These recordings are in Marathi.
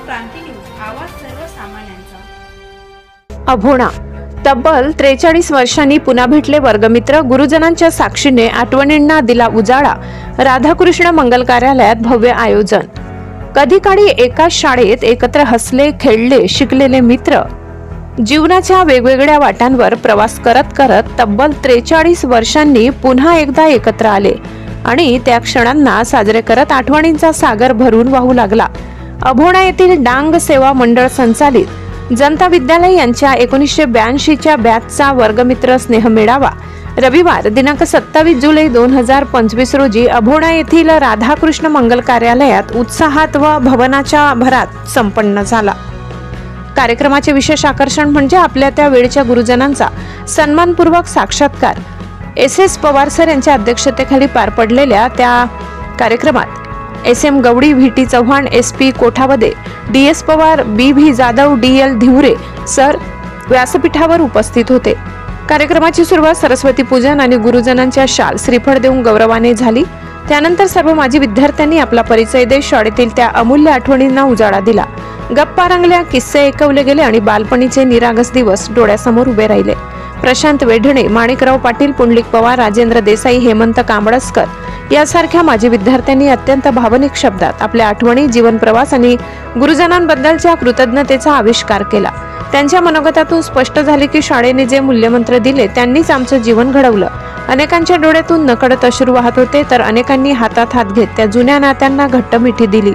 क्रांती न्यूज, आवाज सर्वसामान्यांचा। अभोणा तब्बल 43 वर्षांनी पुन्हा भेटले वर्गमित्र। गुरुजनांच्या साक्षीने आठवणींना दिला उजाळा। राधाकृष्ण मंगल कार्यालयात भव्य आयोजन। कधी काळी एकाच शाळेत एकत्र हसले खेळले शिकलेले मित्र जीवनाच्या वेगवेगळ्या वाटांवर प्रवास करत करत तब्बल 43 वर्षांनी पुन्हा एकदा एकत्र आले आणि त्या क्षणांना साजरे करत आठवणींचा सागर भरून वाहू लागला। अभोणा येथील डांग सेवा मंडळ संचालित जनता विद्यालय यांच्या 1982च्या बॅचचा वर्गमित्र स्नेह मेळावा रविवार दिनांक 27 जुलै 2025 रोजी अभोणा येथील राधाकृष्ण मंगल कार्यालयात उत्साहात व भवनाच्या भरात संपन्न झाला। कार्यक्रमाचे विशेष आकर्षण म्हणजे आपल्या त्या वेळच्या गुरुजनांचा सन्मानपूर्वक साक्षात्कार। एस पवार सर यांच्या अध्यक्षतेखाली पार पडलेल्या त्या कार्यक्रमात M Gawadi, V Chavan, SP Kothavade, DS Pawar, BV Jadhav, DL Dhivare sir व्यासपीठावर उपस्थित होते। कार्यक्रमाची सुरुवात सरस्वती पूजन आणि गुरुजनांच्या शाल श्रीफळ देऊन गौरवाने झाली। त्यानंतर सर्व माजी विद्यार्थ्यांनी आपला परिचय देत शाळेतील त्या अमूल्य आठवणींना उजाळा दिला। गप्पा रंगल्या, किस्से ऐकवले गेले आणि बालपणीचे निरागस दिवस डोळ्यासमोर उभे राहिले। प्रशांत वेढणे, माणिकराव पाटील, पुंडलिक पवार, राजेंद्र देसाई, हेमंत कांबळस्कर यासारख्या माजी विद्यार्थ्यांनी अत्यंत भावनिक शब्दात आपल्या आठवणी, जीवन प्रवास आणि गुरुजनांबद्दलच्या कृतज्ञतेचा आविष्कार केला। त्यांच्या मनोगतातून स्पष्ट झाले की शाळेने जे मूल्यमंत्र दिले त्यांनीच आमचं जीवन घडवलं। अनेकांच्या डोळ्यातून नकळत अश्रू वाहत होते तर अनेकांनी हातात हात घेत त्या जुन्या नात्यांना घट्ट मिठी दिली।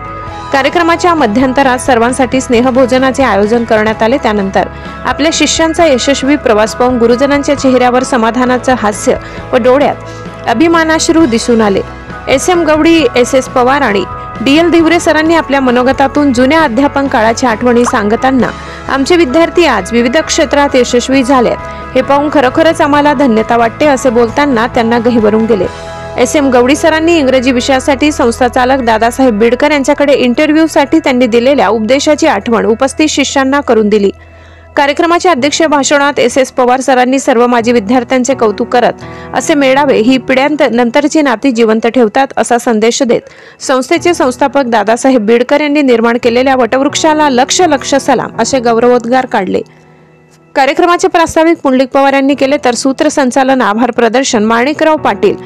कार्यक्रमाच्या मध्यंतरात सर्वांसाठी स्नेहभोजनाचे आयोजन करण्यात आले। त्यानंतर आपल्या शिष्यांचा यशस्वी प्रवास पाहून गुरुजनांच्या चेहऱ्यावर समाधानाचं हास्य व डोळ्यात अभिमानाश्रू दिसून आले। SM गवडी, SS पवार आणि DL धिवरे सरांनी आपल्या मनोगतातून जुन्या अध्यापन काळाच्या आठवणी सांगताना आमचे विद्यार्थी आज विविध क्षेत्रात यशस्वी झालेत हे पाहून खरोखरच आम्हाला धन्यता वाटते असे बोलताना त्यांना गहिवरून गेले। SM गवडी सरांनी इंग्रजी विषयासाठी संस्था चालक दादासाहेब बिडकर यांच्याकडे इंटरव्ह्यूसाठी त्यांनी दिलेल्या उपदेशाची आठवण उपस्थित शिष्यांना करून दिली। कार्यक्रमाच्या अध्यक्ष भाषणात SS पवार सरांनी सर्व माजी विद्यार्थ्यांचे कौतुक करत असे मेळावे ही पिढ्यांनंतरची नाती जिवंत ठेवतात असा संदेश देत संस्थेचे संस्थापक दादासाहेब बिडकर यांनी निर्माण केलेल्या वटवृक्षाला लक्ष लक्ष सलाम असे गौरवोद्गार काढले। कार्यक्रमाचे प्रास्ताविक पुंडलिक पवार यांनी केले तर सूत्रसंचालन, आभार प्रदर्शन माणिकराव पाटील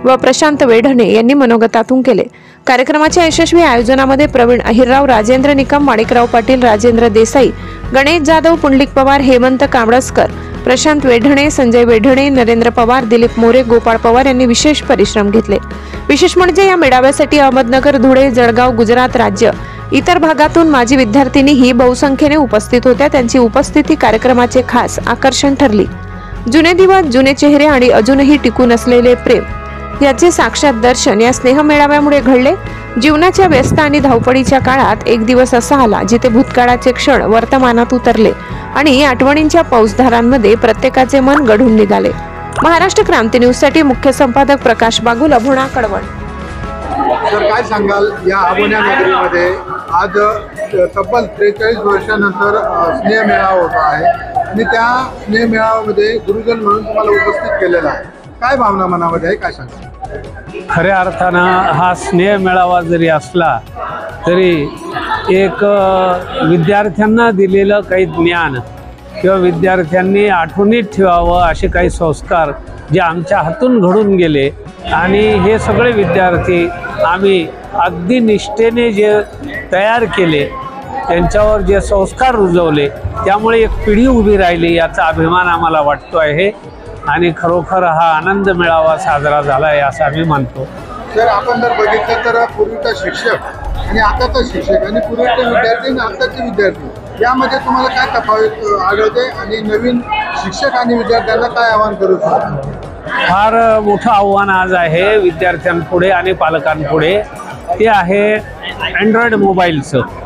व प्रशांत वेढणे यांनी मनोगतातून केले। कार्यक्रमाच्या यशस्वी आयोजनामध्ये प्रवीण अहिरराव, राजेंद्र निकम, माणिकराव पाटील, राजेंद्र देसाई, गणेश जाधव, पुंडलिक पवार, हेमंत कांबळस्कर, प्रशांत वेढणे, संजय वेढणे, नरेंद्र पवार, दिलीप मोरे, गोपाळ पवार यांनी विशेष परिश्रम घेतले। विशेष म्हणजे या मेळाव्यासाठी अहमदनगर, धुळे, जळगाव, गुजरात राज्य इतर भागातून माजी विद्यार्थिनीही बहुसंख्येने उपस्थित होत्या। त्यांची उपस्थिती कार्यक्रमाचे खास आकर्षण ठरली। जुने दिवस, जुने चेहरे आणि अजूनही टिकून असलेले प्रेम याचे साक्षात दर्शन या स्नेह मेळाव्यामुळे घडले। जीवनाच्या व्यस्त आणि धावपळीच्या काळात एक दिवस असा आला जिथे भूतकाळाचे क्षण वर्तमानात उतरले आणि आठवणींच्या पाऊसधारांमध्ये प्रत्येकाचे मन गढून निघाले। महाराष्ट्र क्रांती न्यूज साठी मुख्य संपादक प्रकाश बागुल, अभोणा, कळवण। सर, काय सांगाल या अभोणा नगरीमध्ये आज तब्बल 43 वर्षानंतर स्नेह मेळावा होता आहे आणि त्या स्नेह मेळाव्यामध्ये गुरुजन म्हणून तुम्हाला उपस्थित केलेला आहे, काय भावना मनामध्ये आहे, काय सांगा? खऱ्या अर्थानं हा स्नेह मेळावा जरी असला तरी एक विद्यार्थ्यांना दिलेलं काही ज्ञान किंवा विद्यार्थ्यांनी आठवणीत ठेवावं असे काही संस्कार जे आमच्या हातून घडून गेले आणि हे सगळे विद्यार्थी आम्ही अगदी निष्ठेने जे तयार केले त्यांच्यावर जे संस्कार रुजवले त्यामुळे एक पिढी उभी राहिली याचा अभिमान आम्हाला वाटतो आहे आणि खरोखर हा आनंद मेळावा साजरा झाला आहे असं आम्ही मानतो। सर, आपण जर बघितलं तर पूर्वीचा शिक्षक आणि आताचा शिक्षक आणि पूर्वीचे विद्यार्थी आणि आताचे विद्यार्थी यामध्ये तुम्हाला काय तफावत आढळते आणि नवीन शिक्षक आणि विद्यार्थ्यांना काय आवाहन करू शकतो? फार मोठं आव्हान आज आहे विद्यार्थ्यांपुढे आणि पालकांपुढे, ते आहे अँड्रॉइड मोबाईलचं।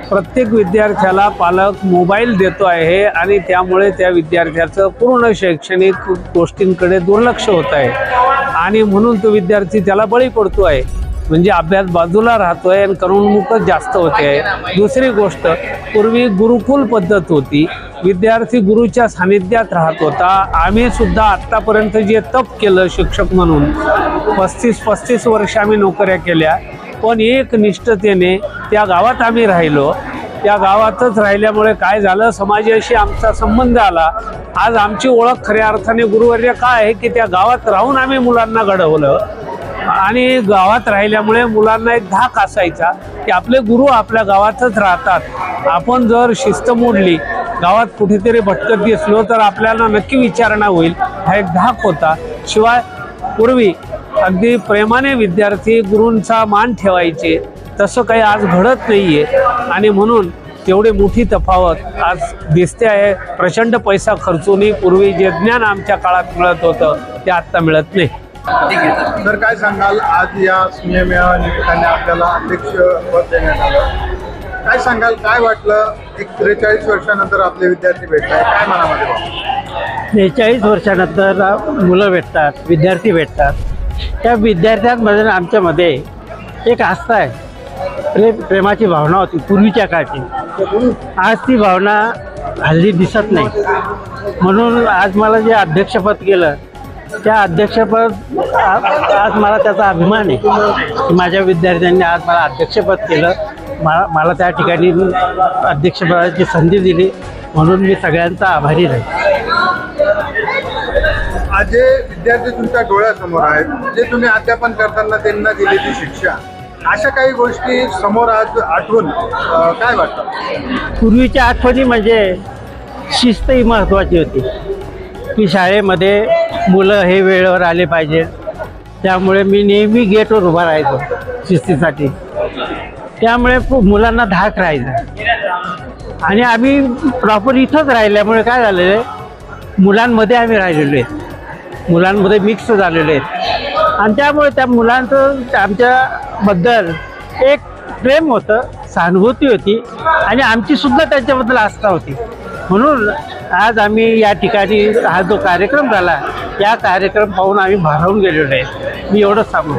प्रत्येक विद्यार्थ्याला पालक मोबाईल देतो आहे आणि त्यामुळे त्या विद्यार्थ्याचं पूर्ण शैक्षणिक गोष्टींकडे दुर्लक्ष होत आहे आणि म्हणून तो विद्यार्थी त्याला बळी पडतो आहे, म्हणजे अभ्यास बाजूला राहतोय आणि करुणमुखच जास्त होते आहे। दुसरी गोष्ट, पूर्वी गुरुकुल पद्धत होती, विद्यार्थी गुरुच्या सानिध्यात राहत होता। आम्ही सुद्धा आत्तापर्यंत जे तप केलं शिक्षक म्हणून 35 वर्ष आम्ही नोकऱ्या केल्या, पण एक निष्ठतेने त्या गावात आम्ही राहिलो या गावातच राहिल्यामुळे काय झालं, समाजाशी आमचा संबंध आला. आज आमची ओळख खऱ्या अर्थाने गुरुवर्य काय आहे की त्या गावात राहून आम्ही मुलांना घडवलं आणि गावात राहिल्यामुळे मुलांना एक धाक असायचा की आपले गुरु आपल्या गावातच राहतात. आपण जर शिस्त मोडली, गावात कुठेतरी भटकत दिसलो तर आपल्याला नक्की विचारणा होईल, हा एक धाक होता. शिवाय पूर्वी अगदी प्रेमाने विद्यार्थी गुरूंचा मान ठेवायचे, तसं काही आज घडत नाहीये आणि म्हणून तेवढी मोठी तफावत आज दिसते आहे. प्रचंड पैसा खर्चूनही पूर्वी जे ज्ञान आमच्या काळात मिळत होतं ते आत्ता मिळत नाही. तर काय सांगाल, आज या स्नेह मेळाव्या निमित्ताने आपल्याला अध्यक्ष पद देण्यात आलं, काय सांगाल, काय वाटलं? एक 43 वर्षानंतर आपले विद्यार्थी भेटताय, काय मनामध्ये भावना? 43 वर्षानंतर मुलं भेटतात, विद्यार्थी भेटतात. त्या विद्यार्थ्यांमध्ये आमच्यामध्ये एक आस्था आहे, प्रेमाची भावना होती पूर्वीच्या काळची. आज ती भावना हल्ली दिसत नाही. म्हणून आज मला जे अध्यक्षपद केलं, त्या अध्यक्षपद आज मला त्याचा अभिमान आहे की माझ्या विद्यार्थ्यांनी आज मला अध्यक्षपद केलं. मला त्या ठिकाणी अध्यक्षपदाची संधी दिली, म्हणून मी सगळ्यांचा आभारी राहील. आज जे विद्यार्थी तुमच्या डोळ्यासमोर आहेत, जे तुम्ही अध्यापन करताना त्यांना दिलेली शिक्षा, अशा काही गोष्टी समोर आज आठवून काय वाटतं? पूर्वीच्या आठवणी म्हणजे शिस्त ही महत्त्वाची होती की शाळेमध्ये मुलं हे वेळेवर आले पाहिजे. त्यामुळे मी नेहमी गेटवर उभा राहायचो शिस्तीसाठी. त्यामुळे मुलांना धाक राहायचा आणि आम्ही प्रॉपर इथंच राहिल्यामुळे काय झालेलं आहे, मुलांमध्ये आम्ही राहिलेलो आहे, मुलांमध्ये मिक्स झालेलो आहेत आणि त्यामुळे त्या मुलांचं आमच्याबद्दल एक प्रेम होतं, सहानुभूती होती आणि आमचीसुद्धा त्यांच्याबद्दल आस्था होती. म्हणून आज आम्ही या ठिकाणी हा जो कार्यक्रम झाला, या कार्यक्रम पाहून आम्ही भारावून गेलेलो आहे. मी एवढंच सांगू.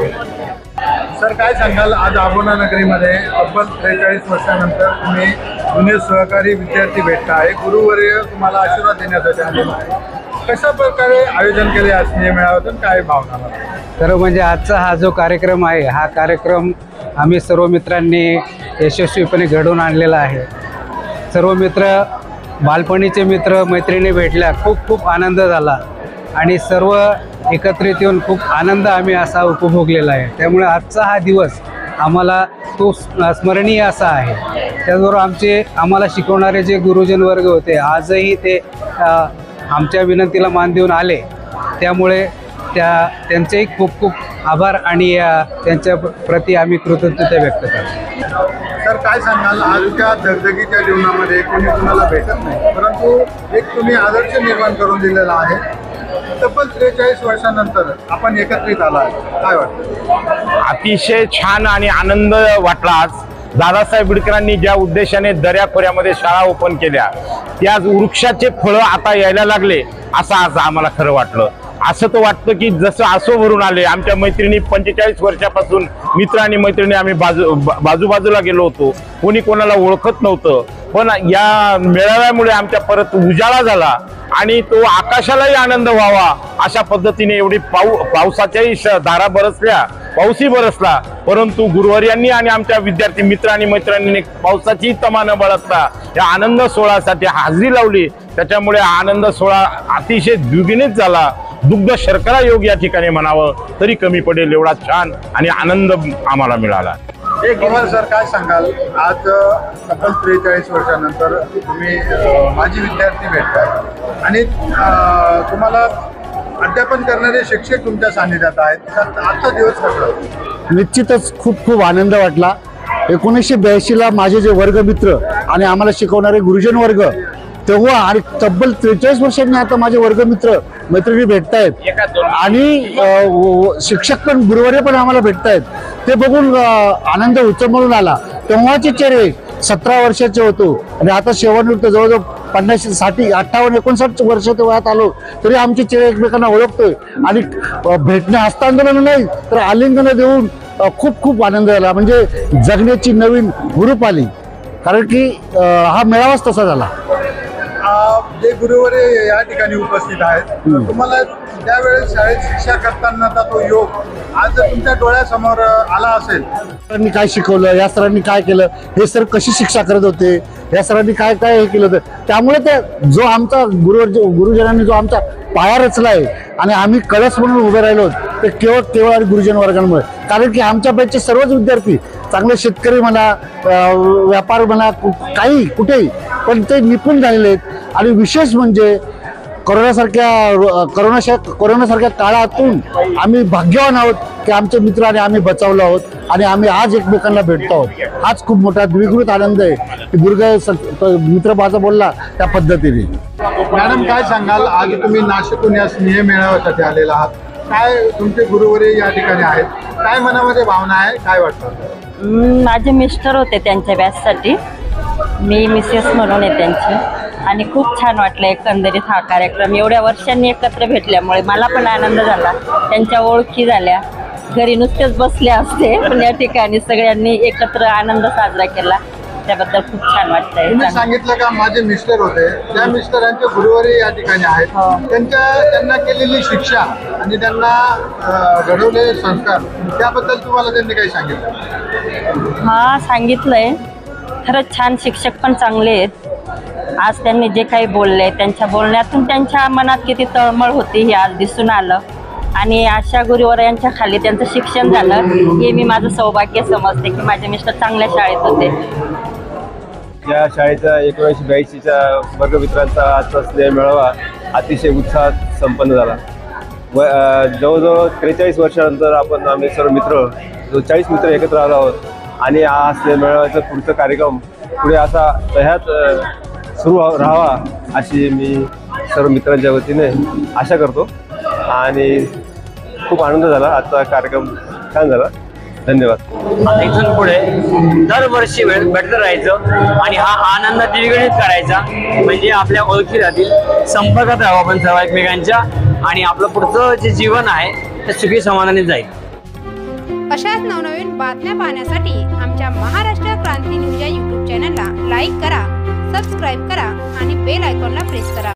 सर, काय सांगाल, आज अबोना नगरीमध्ये तब्बल 43 वर्षानंतर तुम्ही जुने सहकारी विद्यार्थी भेटता आहे, गुरुवर्य तुम्हाला आशीर्वाद देण्यासाठी आलेला आहे. कशा प्रकारे आयोजन केले आज स्नेह मेळाव्यातून, काय भावना? खरं म्हणजे आजचा हा जो कार्यक्रम आहे, हा कार्यक्रम आम्ही सर्व मित्रांनी यशस्वीपणे घडवून आणलेला आहे. सर्व मित्र, बालपणीचे मित्र मैत्रिणी भेटल्या, खूप खूप आनंद झाला आणि सर्व एकत्रित येऊन खूप आनंद आम्ही असा उपभोगलेला आहे. त्यामुळे आजचा हा दिवस आम्हाला खूप स्मरणीय असा आहे. त्याचबरोबर आम्हाला शिकवणारे जे गुरुजन वर्ग होते, आजही ते आमच्या विनंतीला मान देऊन आले. त्यामुळे त्यांचेही खूप खूप आभार आणि त्यांच्या प्रती आम्ही कृतज्ञता व्यक्त करतो. तर काय सांगाल, आजच्या धगधगीच्या जीवनामध्ये कोणी कुणाला भेटत नाही, परंतु एक तुम्ही आदर्श निर्माण करून दिलेला आहे. तब्बल 43 वर्षानंतर आपण एकत्रित आला, काय वाटतं? अतिशय छान आणि आनंद वाटला. आज दादासाहेब बिडकरांनी ज्या उद्देशाने दऱ्याखोऱ्यामध्ये शाळा ओपन केल्या, त्या वृक्षाचे फळं आता यायला लागले असं आज आम्हाला खरं वाटलं. असं तर वाटतं की जसं आसो भरून आले. आमच्या मैत्रिणी 45 वर्षापासून मित्र आणि मैत्रिणी आम्ही बाजूबाजूला गेलो होतो, कोणी कोणाला ओळखत नव्हतं. पण या मेळाव्यामुळे आमच्या परत उजाळा झाला आणि तो आकाशालाही आनंद व्हावा अशा पद्धतीने एवढी पावसाच्याही धारा बरसल्या, पाऊसही बरसला, परंतु गुरुवर्यांनी आणि आमच्या विद्यार्थी मित्र आणि मैत्रिणींनी पावसाची तमा न बळसता या आनंद सोहळ्यासाठी हाजरी लावली. त्याच्यामुळे आनंद सोहळा अतिशय द्विगुणित झाला. दुग्ध शर्करा योग या ठिकाणी म्हणावं तरी कमी पडेल एवढा छान आणि आनंद आम्हाला मिळाला. पवार सर, काय सांगाल, आज तब्बल 43 वर्षानंतर तुम्ही माजी विद्यार्थी भेटताय आणि तुम्हाला अध्यापन करणारे शिक्षक तुमच्या सानिध्यात आहेत. आजचा दिवस कसा? निश्चितच खूप खूप आनंद वाटला. 1982ला माझे जे वर्गमित्र आणि आम्हाला शिकवणारे गुरुजन वर्ग तेव्हा आणि तब्बल 43 वर्षांनी आता माझे वर्गमित्र मैत्रिणी भेटतायत आणि शिक्षक पण गुरुवर्य पण आम्हाला भेटतायत. ते बघून आनंद उचंबळून आला. तेव्हाचे चेहरे 17 वर्षाचे होतो आणि आता सेवानिवृत्त जवळजवळ 50, 60, 58, 59 वर्षाच्या वयात आलो तरी आमचे चेहरे एकमेकांना ओळखतोय आणि भेटणे हस्तांदोलन नाही तर आलिंगन देऊन खूप खूप आनंद झाला. म्हणजे जगण्याची नवीन हुरूप आली, कारण की हा मेळावाच तसा झाला. जे गुरुवर्य या ठिकाणी उपस्थित आहेत, तुम्हाला त्यावेळेस शाळेत शिक्षा करतानाचा तो योग आज तुमच्या डोळ्यासमोर आला असेल. सरांनी काय शिकवलं, या सरांनी काय केलं, हे सर कशी शिक्षा करत होते, या सरांनी काय काय हे केलं होतं. त्यामुळे ते जो आमचा गुरुजनांनी जो आमचा पाया रचला आहे आणि आम्ही कळस म्हणून उभे राहिलो ते केवळ आणि गुरुजन वर्गांमुळे. कारण की आमच्या बॅचचे सर्वच विद्यार्थी चांगले शेतकरी म्हणा, व्यापार म्हणा, काही कुठेही पण ते निपुण झालेले आहेत. आणि विशेष म्हणजे कोरोनासारख्या काळातून आम्ही भाग्यवान आहोत की आमचे मित्र आणि आम्ही बचावलो आहोत आणि आम्ही आज एकमेकांना भेटतो आहोत. हाच खूप मोठा द्विगुणित आनंद आहे की मित्र माझा बोलला त्या पद्धतीने. मॅडम काय सांगाल, आज तुम्ही नाशिकहून या स्नेह मेळाव्यासाठी आलेला आहात, काय तुमचे गुरुवर्य या ठिकाणी आहेत, काय मनामध्ये भावना आहे, काय वाटतं? माझे मिस्टर होते त्यांच्या बॅचसाठी, मी मिसेस म्हणून आहे त्यांची आणि खूप छान वाटलं एकंदरीत हा कार्यक्रम. एवढ्या वर्षांनी एकत्र भेटल्यामुळे मला पण आनंद झाला, त्यांच्या ओळखी झाल्या. घरी नुसतेच बसले असते पण या ठिकाणी सगळ्यांनी एकत्र आनंद साजरा केला, त्याबद्दल खूप छान वाटतंय. तुम्ही सांगितलं का माझे मिस्टर होते, त्या मिस्टरांचे गुरुवर्य या ठिकाणी आहेत, त्यांना केलेली शिक्षा आणि त्यांना घडवलेले संस्कार त्याबद्दल तुम्हाला त्यांनी काही सांगितलं? हा, सांगितलंय. खरंच छान शिक्षक पण चांगले आहेत. आज त्यांनी जे काही बोलले त्यांच्या बोलण्यातून त्यांच्या मनात किती तळमळ होती हे आज दिसून आलं आणि अशा गुरुवर्यांच्या खाली त्यांचं शिक्षण झालं हे मी माझं सौभाग्य समजते की माझे मिस्टर चांगल्या शाळेत होते. या शाळेचा 1982च्या वर्गमित्रांचा आजचा स्नेह मेळावा अतिशय उत्साहात संपन्न झाला. जवळजवळ 43 वर्षानंतर आम्ही सर्व मित्र 40 मित्र एकत्र आलो आहोत आणि हा स्नेह मेळाव्याचा पुढचा कार्यक्रम पुढे असा तह्यात सुरू राहावा अशी मी सर्व मित्रांच्या वतीने आशा करतो आणि खूप आनंद झाला. आजचा कार्यक्रम छान झाला. धन्यवाद. इथून पुढे दरवर्षी भेटत राहायचं आणि हा आनंद द्विगुणित करायचा, म्हणजे आपल्या ओळखी राहतील, संपर्कात राहावं आपण सर्व एकमेकांच्या आणि आपलं पुढचं जे जीवन आहे ते सुखी समाधानी जाईल. अशाच नवनवीन बातम्या पाहण्यासाठी आमच्या महाराष्ट्र क्रांती न्यूज या YouTube चॅनलला लाईक करा, सबस्क्राईब करा आणि बेल आयकॉनला प्रेस करा.